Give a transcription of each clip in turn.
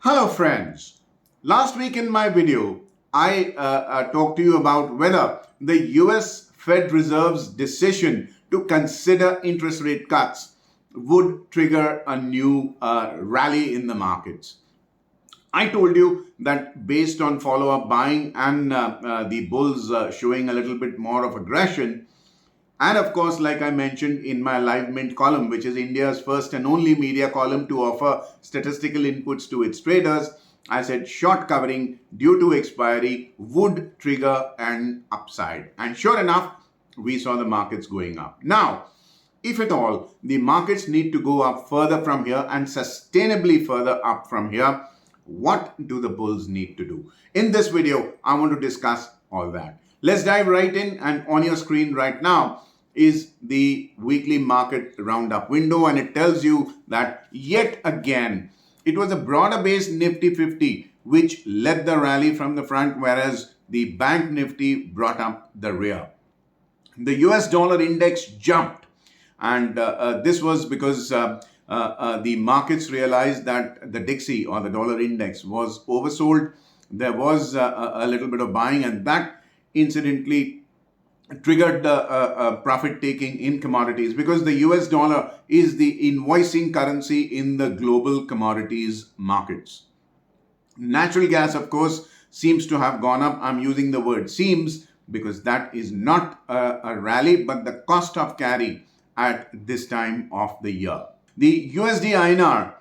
Hello friends. Last week in my video, I talked to you about whether the US Fed Reserve's decision to consider interest rate cuts would trigger a new rally in the markets. I told you that based on follow-up buying and the bulls showing a little bit more of aggression, and of course, like I mentioned in my Livemint column, which is India's first and only media column to offer statistical inputs to its traders, I said short covering due to expiry would trigger an upside. And sure enough, we saw the markets going up. Now, if at all, the markets need to go up further from here and sustainably further up from here, what do the bulls need to do? In this video, I want to discuss all that. Let's dive right in, and on your screen right now is the weekly market roundup window, and it tells you that yet again it was a broader based Nifty 50 which led the rally from the front, whereas the bank Nifty brought up the rear. The US dollar index jumped, and this was because the markets realized that the Dixie or the dollar index was oversold. There was a little bit of buying, and that incidentally triggered profit taking in commodities, because the US dollar is the invoicing currency in the global commodities markets. Natural gas, of course, seems to have gone up. I'm using the word seems because that is not a rally, but the cost of carry at this time of the year. The USD INR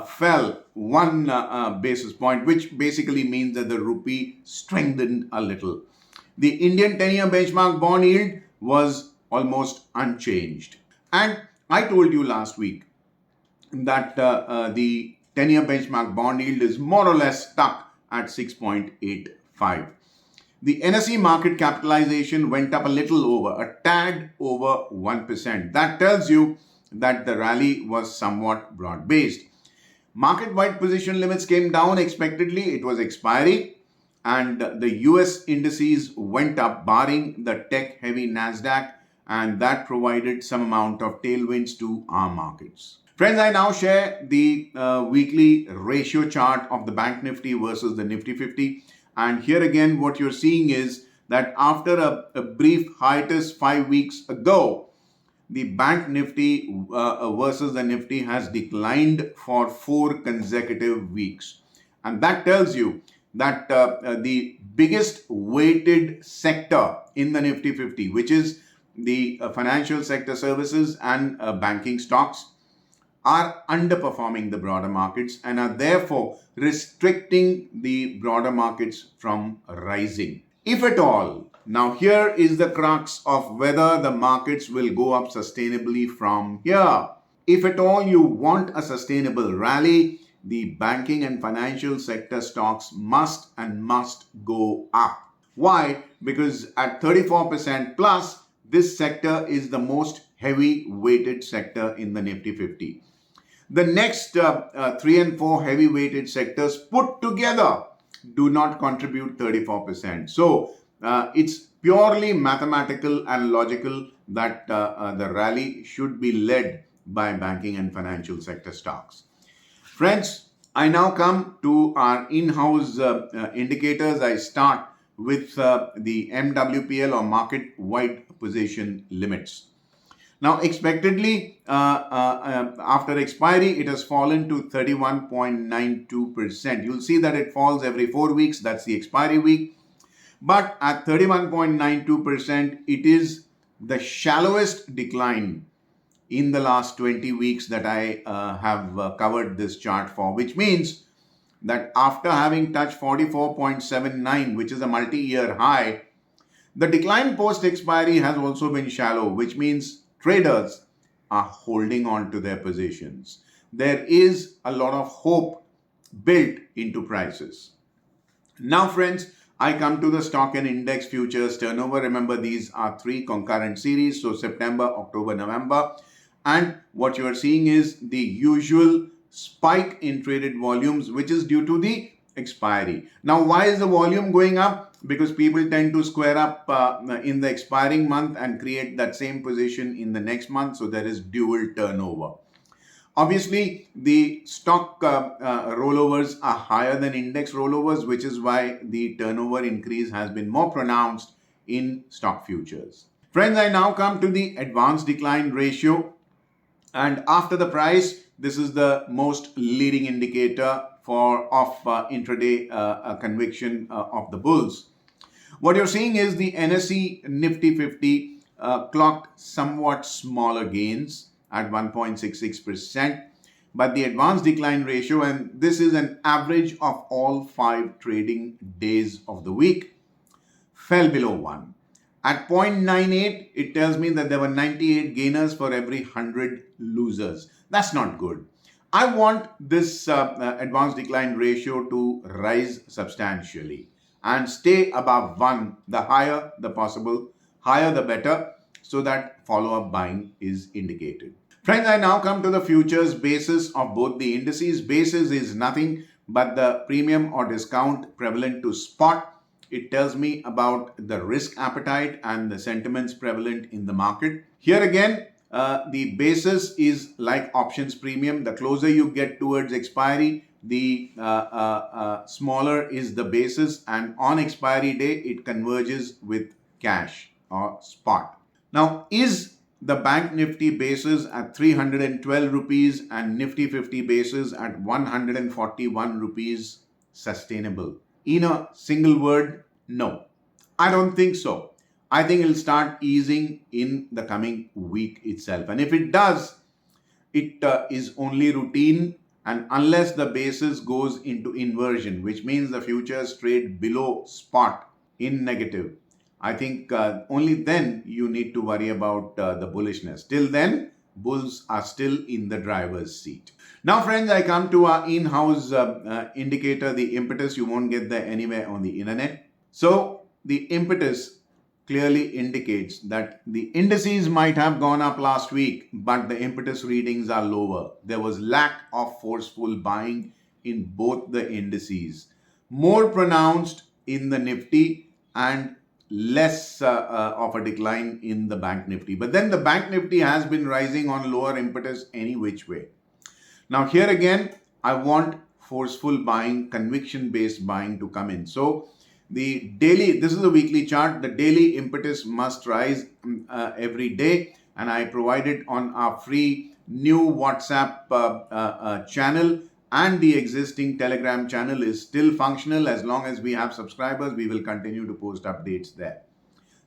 fell 1 basis point, which basically means that the rupee strengthened a little. The Indian 10-year benchmark bond yield was almost unchanged. And I told you last week that the 10-year benchmark bond yield is more or less stuck at 6.85. The NSE market capitalization went up a little over, a tad over 1%. That tells you that the rally was somewhat broad-based. Market-wide position limits came down expectedly. It was expiry. And the US indices went up, barring the tech-heavy Nasdaq, and that provided some amount of tailwinds to our markets. Friends, I now share the weekly ratio chart of the Bank Nifty versus the Nifty 50. And here again, what you're seeing is that after a brief hiatus 5 weeks ago, the Bank Nifty versus the Nifty has declined for 4 consecutive weeks. And that tells you that the biggest weighted sector in the Nifty 50, which is the financial sector services and banking stocks, are underperforming the broader markets and are therefore restricting the broader markets from rising, if at all. Now, here is the crux of whether the markets will go up sustainably from here. If at all you want a sustainable rally, the banking and financial sector stocks must go up. Why? Because at 34% plus, this sector is the most heavy weighted sector in the Nifty 50. The next 3 and 4 heavy weighted sectors put together do not contribute 34%. So it's purely mathematical and logical that the rally should be led by banking and financial sector stocks. Friends, I now come to our in-house indicators. I start with the MWPL or market-wide position limits. Now, expectedly, after expiry, it has fallen to 31.92%. You'll see that it falls every 4 weeks. That's the expiry week. But at 31.92%, it is the shallowest decline in the last 20 weeks that I have covered this chart for, which means that after having touched 44.79, which is a multi-year high, the decline post-expiry has also been shallow, which means traders are holding on to their positions. There is a lot of hope built into prices. Now, friends, I come to the stock and index futures turnover. Remember, these are 3 concurrent series, so September, October, November. And what you are seeing is the usual spike in traded volumes, which is due to the expiry. Now, why is the volume going up? Because people tend to square up in the expiring month and create that same position in the next month. So there is dual turnover. Obviously, the stock rollovers are higher than index rollovers, which is why the turnover increase has been more pronounced in stock futures. Friends, I now come to the advanced decline ratio. And after the price, this is the most leading indicator of intraday conviction of the bulls. What you're seeing is the NSE Nifty 50 clocked somewhat smaller gains at 1.66%, but the advanced decline ratio, and this is an average of all 5 trading days of the week, fell below 1. At 0.98, it tells me that there were 98 gainers for every 100 losers. That's not good. I want this advanced decline ratio to rise substantially and stay above 1. The higher the possible, higher the better, so that follow-up buying is indicated. Friends, I now come to the futures basis of both the indices. Basis is nothing but the premium or discount prevalent to spot. It tells me about the risk appetite and the sentiments prevalent in the market. Here again, the basis is like options premium. The closer you get towards expiry, the smaller is the basis, and on expiry day, it converges with cash or spot. Now, is the Bank Nifty basis at 312 rupees and Nifty 50 basis at 141 rupees sustainable? In a single word, no. I don't think so. I think it'll start easing in the coming week itself. And if it does, it is only routine, and unless the basis goes into inversion, which means the futures trade below spot in negative, I think only then you need to worry about the bullishness. Till then, bulls are still in the driver's seat. Now, friends, I come to our in-house indicator, the impetus. You won't get there anywhere on the internet. So, the impetus clearly indicates that the indices might have gone up last week, but the impetus readings are lower. There was lack of forceful buying in both the indices. More pronounced in the Nifty and less of a decline in the Bank Nifty. But then the Bank Nifty has been rising on lower impetus any which way. Now here again, I want forceful buying, conviction-based buying to come in. So the daily, this is a weekly chart, the daily impetus must rise every day, and I provide it on our free new WhatsApp channel, and the existing Telegram channel is still functional. As long as we have subscribers, we will continue to post updates there.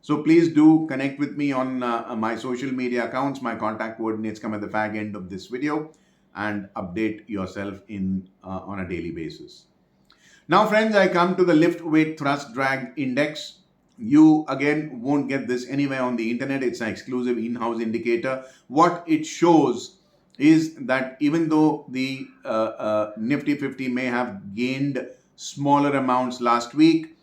So please do connect with me on my social media accounts. My contact coordinates come at the fag end of this video, and update yourself on a daily basis. Now, friends, I come to the lift weight thrust drag index. You again won't get this anywhere on the internet. It's an exclusive in-house indicator. What it shows is that even though the Nifty 50 may have gained smaller amounts last week,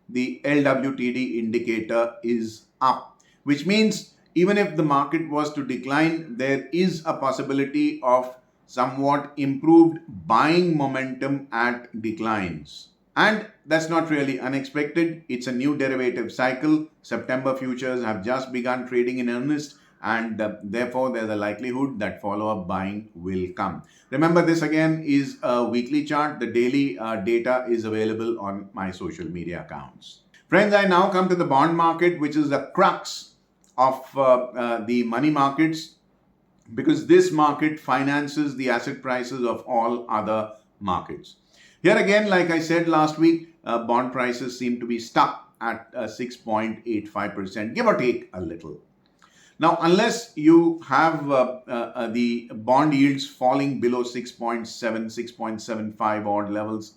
the LWTD indicator is up, which means even if the market was to decline, there is a possibility of somewhat improved buying momentum at declines. And that's not really unexpected. It's a new derivative cycle. September futures have just begun trading in earnest, and therefore there's a likelihood that follow-up buying will come. Remember, this again is a weekly chart. The daily data is available on my social media accounts. Friends, I now come to the bond market, which is the crux of the money markets, because this market finances the asset prices of all other markets. Here again, like I said last week, bond prices seem to be stuck at 6.85%, give or take a little. Now, unless you have the bond yields falling below 6.7, 6.75 odd levels,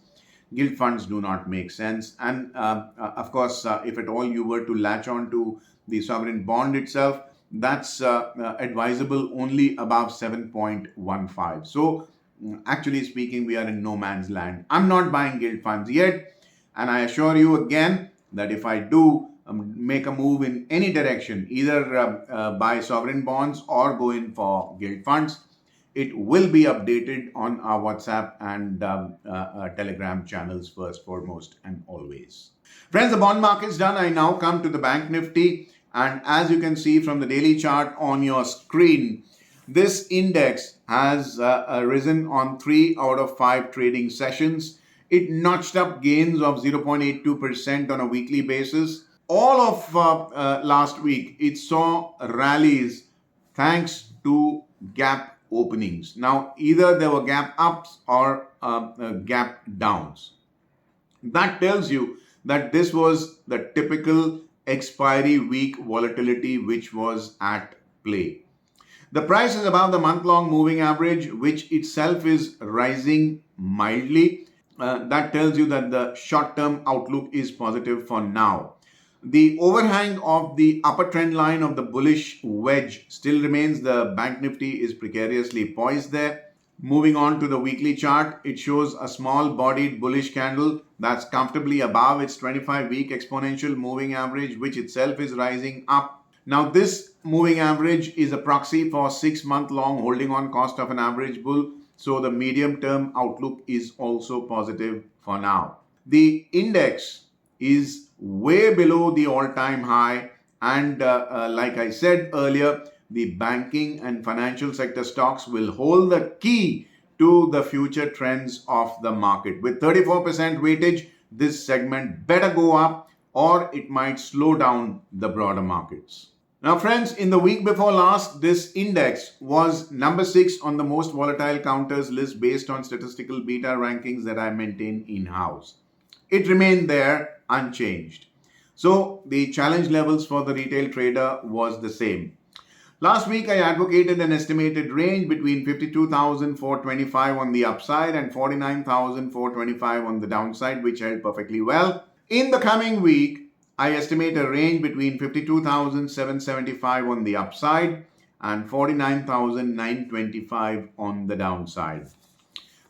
gilt funds do not make sense. And of course, if at all you were to latch on to the sovereign bond itself, that's advisable only above 7.15. So actually speaking, we are in no man's land. I'm not buying gilt funds yet. And I assure you again that if I do make a move in any direction, either buy sovereign bonds or go in for gilt funds, it will be updated on our WhatsApp and Telegram channels first, foremost, and always. Friends, the bond market's done. I now come to the Bank Nifty. And as you can see from the daily chart on your screen, This index has risen on 3 out of 5 trading sessions. It notched up gains of 0.82% on a weekly basis. All of last week, it saw rallies thanks to gap openings. Now, either there were gap ups or gap downs. That tells you that this was the typical expiry week volatility which was at play. The price is above the month-long moving average, which itself is rising mildly. That tells you that the short-term outlook is positive for now. The overhang of the upper trend line of the bullish wedge still remains. The Bank Nifty is precariously poised there. Moving on to the weekly chart, it shows a small bodied bullish candle that's comfortably above its 25-week exponential moving average, which itself is rising up. Now, this moving average is a proxy for 6-month long holding on cost of an average bull. So the medium term outlook is also positive for now. The index is way below the all-time high, and like I said earlier, the banking and financial sector stocks will hold the key to the future trends of the market. With 34% weightage, this segment better go up or it might slow down the broader markets. Now friends, in the week before last, this index was number 6 on the most volatile counters list based on statistical beta rankings that I maintain in-house. It remained there unchanged. So the challenge levels for the retail trader was the same. Last week, I advocated an estimated range between 52,425 on the upside and 49,425 on the downside, which held perfectly well. In the coming week, I estimate a range between 52,775 on the upside and 49,925 on the downside.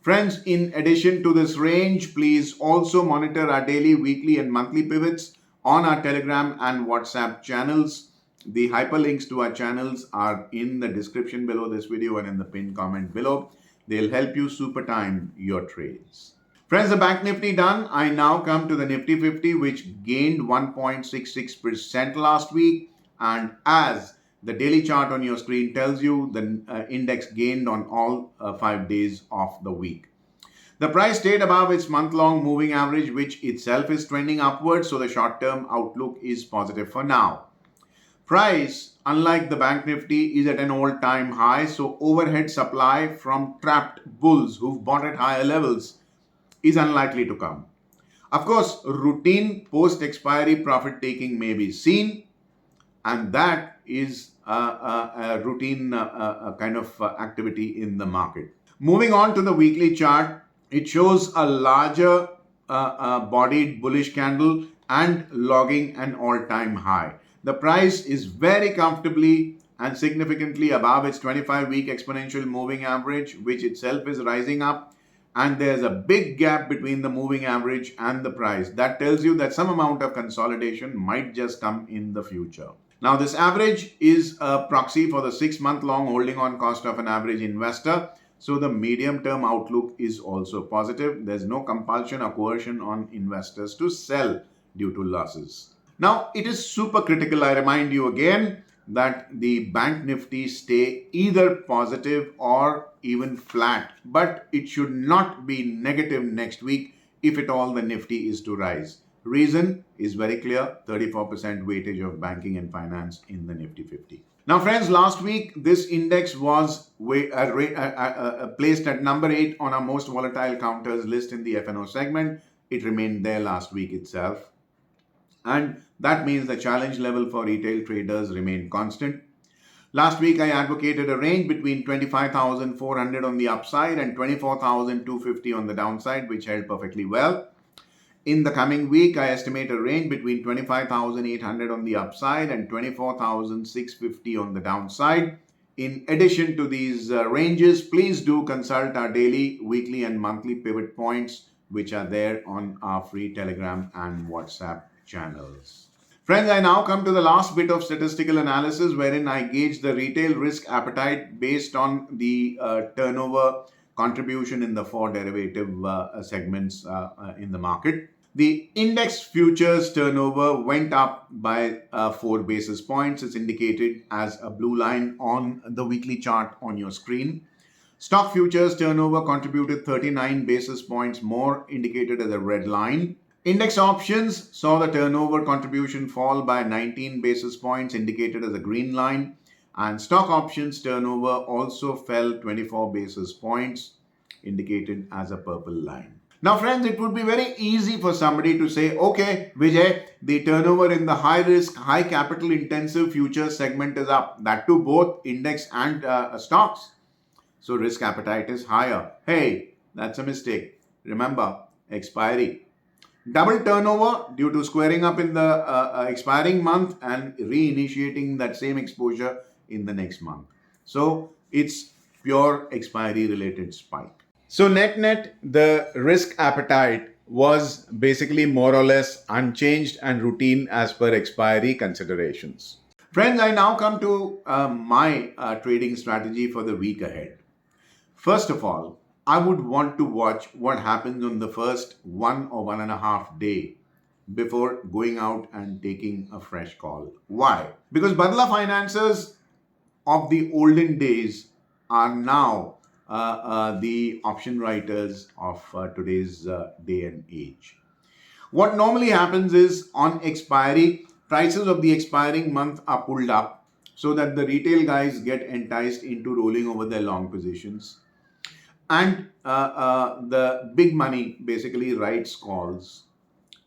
Friends, in addition to this range, please also monitor our daily, weekly, and monthly pivots on our Telegram and WhatsApp channels. The hyperlinks to our channels are in the description below this video and in the pinned comment below. They'll help you super time your trades. Friends, the Bank Nifty done. I now come to the Nifty 50, which gained 1.66% last week. And as the daily chart on your screen tells you, the index gained on all 5 days of the week. The price stayed above its month-long moving average, which itself is trending upwards, so the short-term outlook is positive for now. Price, unlike the Bank Nifty, is at an all-time high, so overhead supply from trapped bulls who've bought at higher levels is unlikely to come. Of course, routine post-expiry profit-taking may be seen, and that is a routine kind of activity in the market. Moving on to the weekly chart, it shows a larger bodied bullish candle and logging an all-time high. The price is very comfortably and significantly above its 25-week exponential moving average, which itself is rising up. And there's a big gap between the moving average and the price. That tells you that some amount of consolidation might just come in the future. Now, this average is a proxy for the 6-month long holding on cost of an average investor. So the medium-term outlook is also positive. There's no compulsion or coercion on investors to sell due to losses. Now, it is super critical, I remind you again, that the Bank Nifty stay either positive or even flat, but it should not be negative next week if at all the Nifty is to rise. Reason is very clear, 34% weightage of banking and finance in the Nifty 50. Now friends, last week this index was placed at number 8 on our most volatile counters list in the F&O segment. It remained there last week itself. And that means the challenge level for retail traders remained constant. Last week, I advocated a range between 25,400 on the upside and 24,250 on the downside, which held perfectly well. In the coming week, I estimate a range between 25,800 on the upside and 24,650 on the downside. In addition to these ranges, please do consult our daily, weekly, and monthly pivot points, which are there on our free Telegram and WhatsApp channels. Friends, I now come to the last bit of statistical analysis wherein I gauge the retail risk appetite based on the turnover contribution in the 4 derivative segments in the market. The index futures turnover went up by 4 basis points. It's indicated as a blue line on the weekly chart on your screen. Stock futures turnover contributed 39 basis points more, indicated as a red line. Index options saw the turnover contribution fall by 19 basis points, indicated as a green line. And stock options turnover also fell 24 basis points, indicated as a purple line. Now, friends, it would be very easy for somebody to say, okay, Vijay, the turnover in the high risk, high capital intensive futures segment is up. That too, both index and stocks. So risk appetite is higher. Hey, that's a mistake. Remember, expiry. Double turnover due to squaring up in the expiring month and reinitiating that same exposure in the next month. So it's pure expiry related spike. So net, the risk appetite was basically more or less unchanged and routine as per expiry considerations. Friends, I now come to my trading strategy for the week ahead. First of all, I would want to watch what happens on the first 1 or 1.5 day before going out and taking a fresh call. Why? Because Badla financiers of the olden days are now the option writers of today's day and age. What normally happens is on expiry, prices of the expiring month are pulled up so that the retail guys get enticed into rolling over their long positions. And the big money basically writes calls.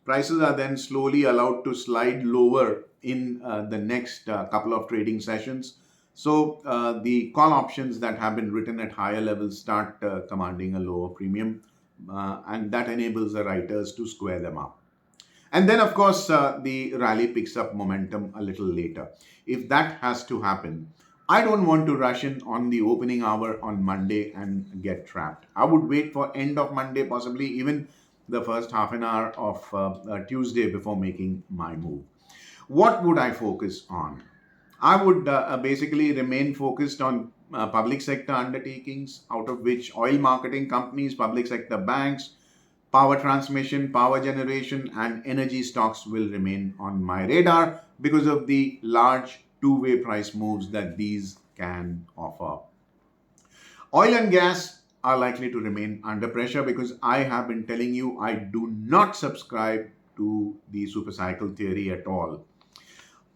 Prices are then slowly allowed to slide lower in the next couple of trading sessions. So the call options that have been written at higher levels start commanding a lower premium, and that enables the writers to square them up. And then, of course, the rally picks up momentum a little later. If that has to happen, I don't want to rush in on the opening hour on Monday and get trapped. I would wait for end of Monday, possibly even the first half an hour of Tuesday before making my move. What would I focus on? I would basically remain focused on public sector undertakings, out of which oil marketing companies, public sector banks, power transmission, power generation, and energy stocks will remain on my radar because of the large two-way price moves that these can offer. Oil and gas are likely to remain under pressure because I have been telling you I do not subscribe to the super cycle theory at all.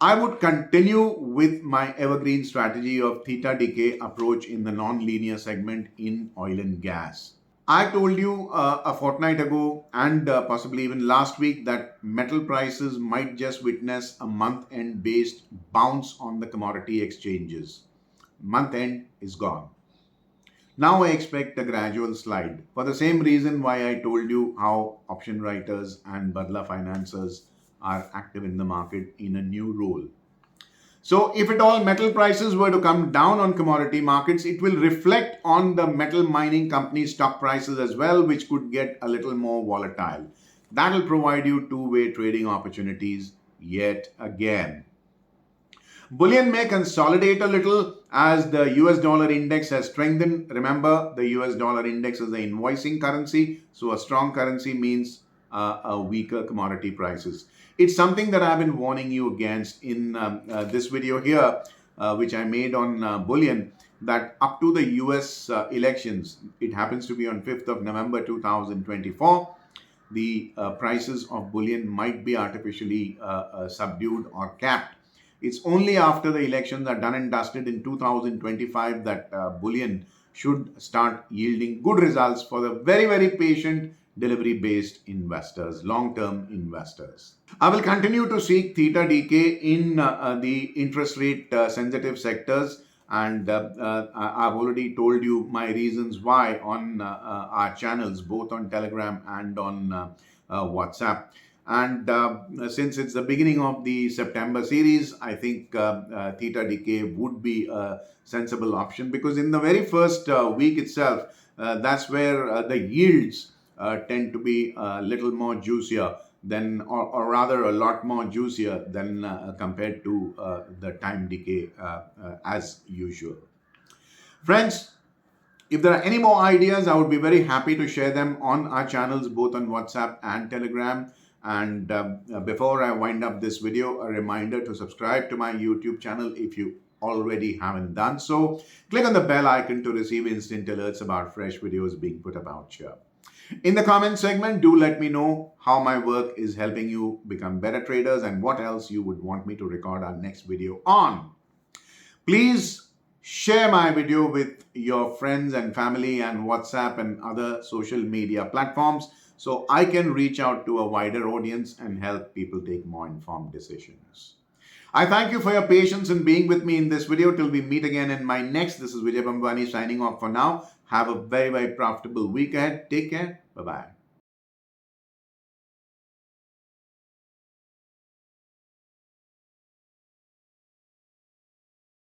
I would continue with my evergreen strategy of theta decay approach in the non-linear segment in oil and gas. I told you a fortnight ago and possibly even last week that metal prices might just witness a month-end based bounce on the commodity exchanges. Month-end is gone. Now I expect a gradual slide for the same reason why I told you how option writers and Badla financiers are active in the market in a new role. So if at all metal prices were to come down on commodity markets, it will reflect on the metal mining company stock prices as well, which could get a little more volatile. That will provide you two-way trading opportunities yet again. Bullion may consolidate a little as the US dollar index has strengthened. Remember, the US dollar index is the invoicing currency. So a strong currency means a weaker commodity prices. It's something that I've been warning you against in this video here, which I made on bullion, that up to the US elections, it happens to be on 5th of November 2024, the prices of bullion might be artificially subdued or capped. It's only after the elections are done and dusted in 2025 that bullion should start yielding good results for the very, very patient delivery-based investors, long-term investors. I will continue to seek theta decay in the interest rate sensitive sectors, and I've already told you my reasons why on our channels, both on Telegram and on WhatsApp. And since it's the beginning of the September series, I think theta decay would be a sensible option, because in the very first week itself, that's where the yields tend to be a little more juicier than, or rather a lot more juicier than compared to the time decay as usual. Friends, if there are any more ideas, I would be very happy to share them on our channels, both on WhatsApp and Telegram. And before I wind up this video, a reminder to subscribe to my YouTube channel if you already haven't done so. Click on the bell icon to receive instant alerts about fresh videos being put about here. In the comment segment, do let me know how my work is helping you become better traders and what else you would want me to record our next video on. Please share my video with your friends and family and WhatsApp and other social media platforms so I can reach out to a wider audience and help people take more informed decisions. I thank you for your patience in being with me in this video. Till we meet again in my next. This is Vijay Bhambwani signing off for now. Have a very, very profitable week ahead. Take care. Bye-bye.